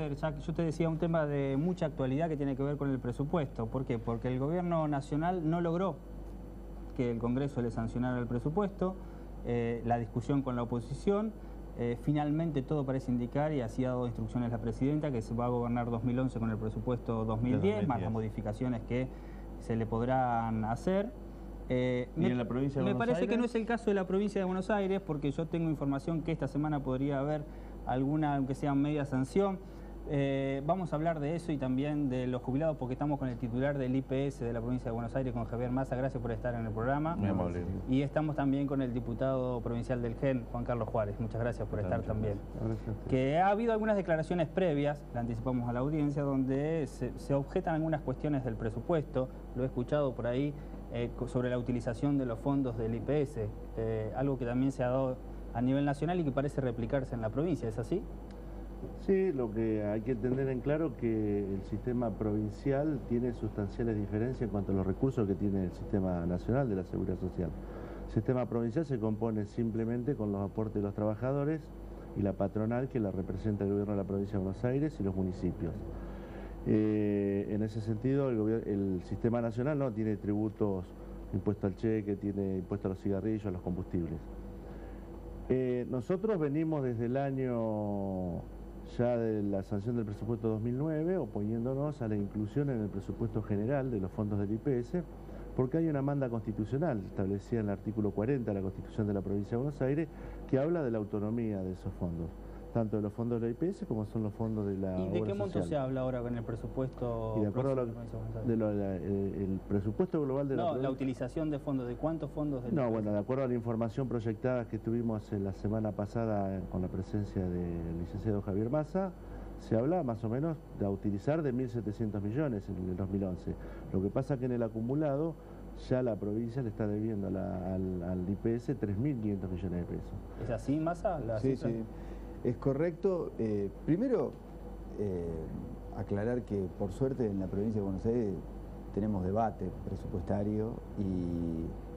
ver, ya que yo te decía un tema de mucha actualidad que tiene que ver con el presupuesto. ¿Por qué? Porque el gobierno nacional no logró que el Congreso le sancionara el presupuesto, la discusión con la oposición, finalmente todo parece indicar, y así ha dado instrucciones la presidenta, que se va a gobernar 2011 con el presupuesto 2010, más las modificaciones que se le podrán hacer. ¿Y en la provincia de Buenos Aires? Me parece que no es el caso de la provincia de Buenos Aires, porque yo tengo información que esta semana podría haber alguna, aunque sea media sanción. Vamos a hablar de eso y también de los jubilados, porque estamos con el titular del IPS de la provincia de Buenos Aires, con Javier Massa. Gracias por estar en el programa. Muy amable. Y estamos también con el diputado provincial del GEN, Juan Carlos Juárez. Muchas gracias por estar también. Gracias. Que ha habido algunas declaraciones previas, la anticipamos a la audiencia, donde se objetan algunas cuestiones del presupuesto. Lo he escuchado por ahí sobre la utilización de los fondos del IPS, algo que también se ha dado a nivel nacional y que parece replicarse en la provincia. ¿Es así? Sí, lo que hay que entender en claro que el sistema provincial tiene sustanciales diferencias en cuanto a los recursos que tiene el sistema nacional de la seguridad social. El sistema provincial se compone simplemente con los aportes de los trabajadores y la patronal que la representa el gobierno de la provincia de Buenos Aires y los municipios. En ese sentido, el sistema nacional no tiene tributos, impuesto al cheque, tiene impuesto a los cigarrillos, a los combustibles. Nosotros venimos desde el año ya de la sanción del presupuesto 2009 oponiéndonos a la inclusión en el presupuesto general de los fondos del IPS, porque hay una manda constitucional establecida en el artículo 40 de la Constitución de la provincia de Buenos Aires que habla de la autonomía de esos fondos, tanto de los fondos del IPS como son los fondos de la ¿Y de qué obra monto social. se habla ahora con el presupuesto? Y de acuerdo a el presupuesto global de la provincia. La utilización de fondos, ¿de cuántos fondos del IPS? Bueno, de acuerdo a la información proyectada que tuvimos la semana pasada con la presencia del licenciado Javier Massa, se habla más o menos de utilizar de 1.700 millones en el 2011. Lo que pasa que en el acumulado ya la provincia le está debiendo al IPS 3.500 millones de pesos. ¿Es así, Massa? Sí, sí. Es correcto. Primero, aclarar que por suerte en la provincia de Buenos Aires tenemos debate presupuestario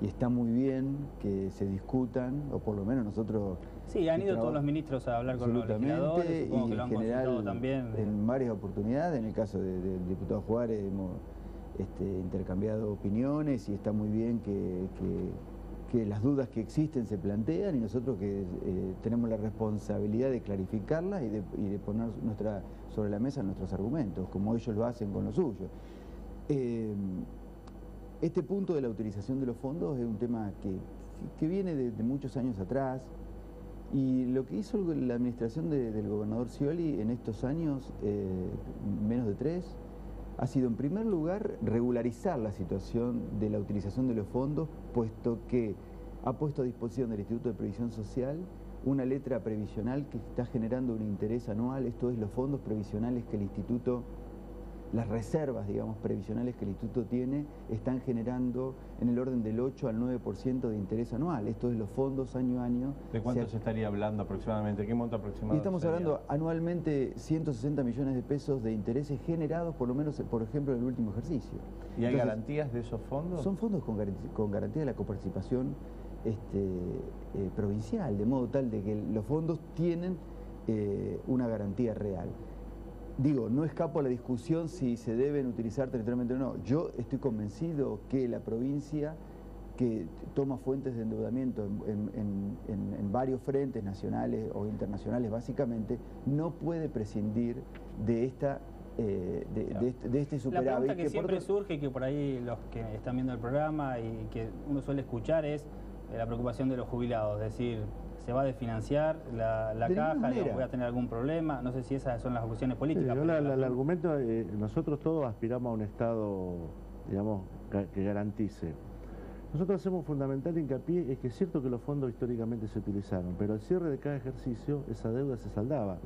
y está muy bien que se discutan, o por lo menos nosotros... Sí, han ido todos los ministros a hablar con los legisladores, supongo que lo han consultado también. En varias oportunidades, en el caso del diputado Juárez hemos intercambiado opiniones y está muy bien que las dudas que existen se plantean y nosotros que tenemos la responsabilidad de clarificarlas y de poner sobre la mesa nuestros argumentos, como ellos lo hacen con lo suyo. Este punto de la utilización de los fondos es un tema que viene de muchos años atrás y lo que hizo la administración del gobernador Scioli en estos años, menos de 3, ha sido en primer lugar regularizar la situación de la utilización de los fondos, puesto que ha puesto a disposición del Instituto de Previsión Social una letra previsional que está generando un interés anual. Esto es los fondos previsionales que el Instituto, las reservas, digamos, previsionales que el Instituto tiene, están generando en el orden del 8 al 9% de interés anual. Esto es los fondos año a año. ¿De cuánto se estaría hablando aproximadamente? ¿Qué monto aproximado? Y estamos hablando anualmente 160 millones de pesos de intereses generados, por lo menos, por ejemplo, en el último ejercicio. ¿Y hay garantías de esos fondos? Son fondos con garantía de la coparticipación provincial, de modo tal de que los fondos tienen una garantía real. Digo, no escapo a la discusión si se deben utilizar territorialmente o no. Yo estoy convencido que la provincia, que toma fuentes de endeudamiento en varios frentes nacionales o internacionales básicamente, no puede prescindir de este superávit. La pregunta que siempre surge y que por ahí los que están viendo el programa y que uno suele escuchar es la preocupación de los jubilados, es decir, ¿se va a desfinanciar la caja? ¿Voy a tener algún problema? No sé si esas son las opciones políticas. Sí, el argumento, nosotros todos aspiramos a un Estado, digamos, que garantice. Nosotros hacemos fundamental hincapié, es que es cierto que los fondos históricamente se utilizaron, pero al cierre de cada ejercicio esa deuda se saldaba,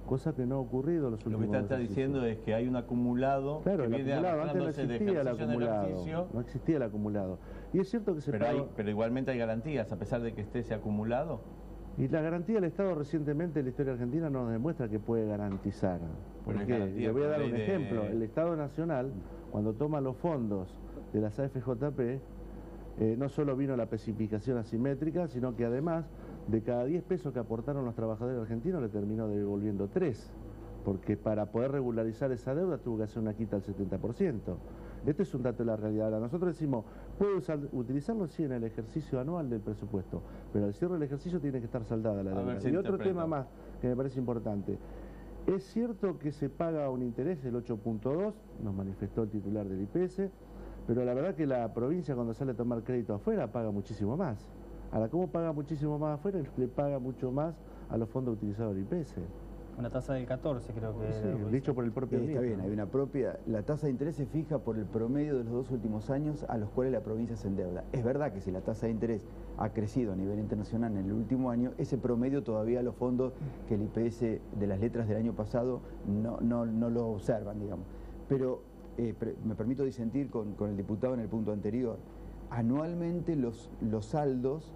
cosa que no ha ocurrido en los últimos ejercicios. Lo que está diciendo es que hay un acumulado, claro, que viene arrastrándose de ejercicio en ejercicio. No existía el acumulado. Y es cierto que pero igualmente hay garantías, a pesar de que esté ese acumulado. Y la garantía del Estado recientemente en la historia argentina nos demuestra que puede garantizar. Porque le voy a dar un ejemplo. El Estado Nacional, cuando toma los fondos de las AFJP, no solo vino la especificación asimétrica, sino que además de cada 10 pesos que aportaron los trabajadores argentinos le terminó devolviendo 3. porque para poder regularizar esa deuda tuvo que hacer una quita del 70%. Este es un dato de la realidad. Ahora, nosotros decimos, ¿puedo utilizarlo? Sí, en el ejercicio anual del presupuesto, pero al cierre del ejercicio tiene que estar saldada la deuda. Y otro tema más que me parece importante. Es cierto que se paga un interés, el 8.2, nos manifestó el titular del IPS, pero la verdad que la provincia cuando sale a tomar crédito afuera paga muchísimo más. Ahora, ¿cómo paga muchísimo más afuera? Le paga mucho más a los fondos utilizados del IPS. Una tasa del 14 creo que... Sí, dicho por el propio Está bien, hay una propia... La tasa de interés se fija por el promedio de los 2 últimos años a los cuales la provincia se endeuda. Es verdad que si la tasa de interés ha crecido a nivel internacional en el último año, ese promedio todavía los fondos que el IPS de las letras del año pasado no lo observan, digamos. Pero me permito disentir con el diputado en el punto anterior. Anualmente los saldos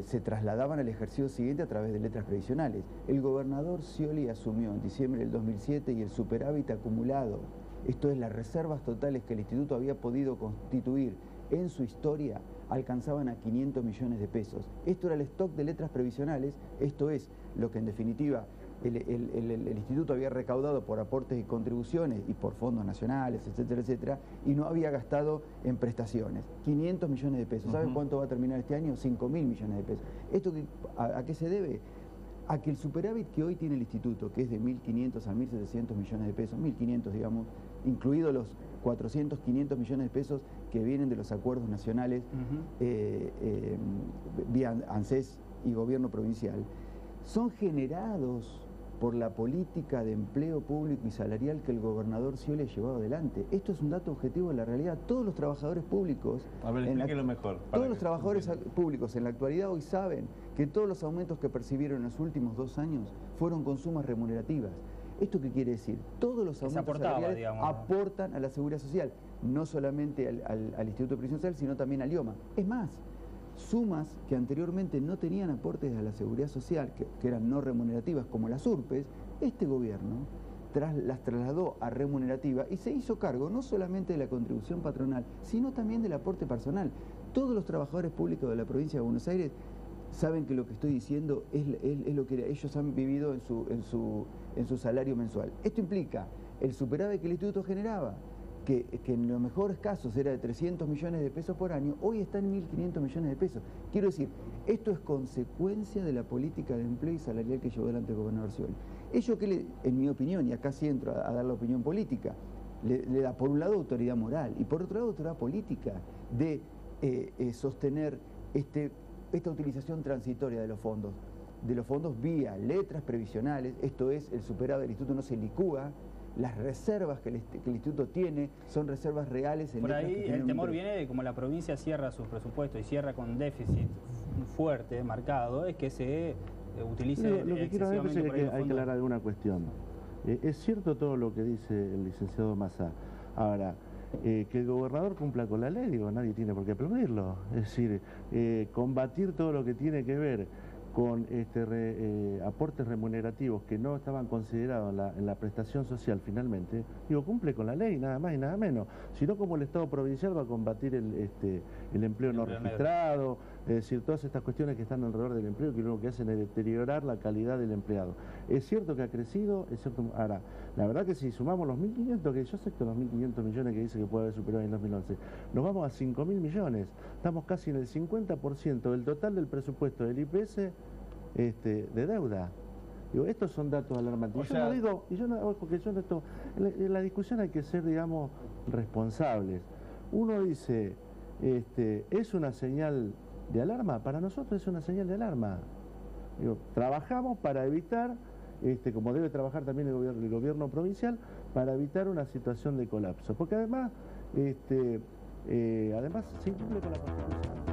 se trasladaban al ejercicio siguiente a través de letras previsionales. El gobernador Scioli asumió en diciembre del 2007 y el superávit acumulado, esto es las reservas totales que el instituto había podido constituir en su historia, alcanzaban a 500 millones de pesos. Esto era el stock de letras previsionales, esto es lo que en definitiva el instituto había recaudado por aportes y contribuciones y por fondos nacionales, etcétera, etcétera, y no había gastado en prestaciones. 500 millones de pesos. ¿Saben cuánto va a terminar este año? 5.000 millones de pesos. ¿Esto a qué se debe? A que el superávit que hoy tiene el instituto, que es de 1.500 a 1.700 millones de pesos, 1.500 digamos, incluidos los 400, 500 millones de pesos que vienen de los acuerdos nacionales vía ANSES y gobierno provincial, son generados por la política de empleo público y salarial que el gobernador Scioli ha llevado adelante. Esto es un dato objetivo de la realidad. Todos los trabajadores públicos... A ver, explíquelo mejor. Todos los trabajadores públicos en la actualidad hoy saben que todos los aumentos que percibieron en los últimos 2 años fueron con sumas remunerativas. ¿Esto qué quiere decir? Todos los aumentos salariales aportan a la seguridad social, no solamente al Instituto de Previsión Social, sino también al IOMA. Es más, sumas que anteriormente no tenían aportes a la seguridad social, que eran no remunerativas como las URPES, este gobierno las trasladó a remunerativa y se hizo cargo no solamente de la contribución patronal, sino también del aporte personal. Todos los trabajadores públicos de la provincia de Buenos Aires saben que lo que estoy diciendo es lo que ellos han vivido en su salario mensual. Esto implica el superávit que el instituto generaba, que en los mejores casos era de 300 millones de pesos por año, hoy está en 1.500 millones de pesos. Quiero decir, esto es consecuencia de la política de empleo y salarial que llevó adelante el gobernador Scioli. Ello que, en mi opinión, y acá sí entro a dar la opinión política, le da por un lado autoridad moral y por otro lado autoridad política de sostener esta utilización transitoria de los fondos vía letras previsionales, esto es, el superávit del instituto no se licúa. Las reservas que el instituto tiene son reservas reales. Por ahí el temor viene de como la provincia cierra su presupuesto y cierra con déficit fuerte, marcado, es que se utilice lo que quiero decir es que hay que aclarar alguna cuestión. Es cierto todo lo que dice el licenciado Massa. Ahora, que el gobernador cumpla con la ley, digo, nadie tiene por qué aplaudirlo. Es decir, combatir todo lo que tiene que ver con aportes remunerativos que no estaban considerados en la prestación social finalmente, digo, cumple con la ley, nada más y nada menos. Sino como el Estado provincial va a combatir el empleo no registrado, es decir, todas estas cuestiones que están alrededor del empleo, que lo que hacen es deteriorar la calidad del empleado. Es cierto que ha crecido, es cierto, ahora, la verdad que si sumamos los 1.500, que yo acepto los 1.500 millones que dice que puede haber superado en 2011, nos vamos a 5.000 millones, estamos casi en el 50% del total del presupuesto del IPS de deuda. Digo, estos son datos alarmantes. Yo no digo, porque yo no esto, en la discusión hay que ser, digamos, responsables. Uno dice, ¿es una señal de alarma? Para nosotros es una señal de alarma. Digo, trabajamos para evitar, como debe trabajar también el gobierno provincial, para evitar una situación de colapso. Porque además, se incumple con la Constitución.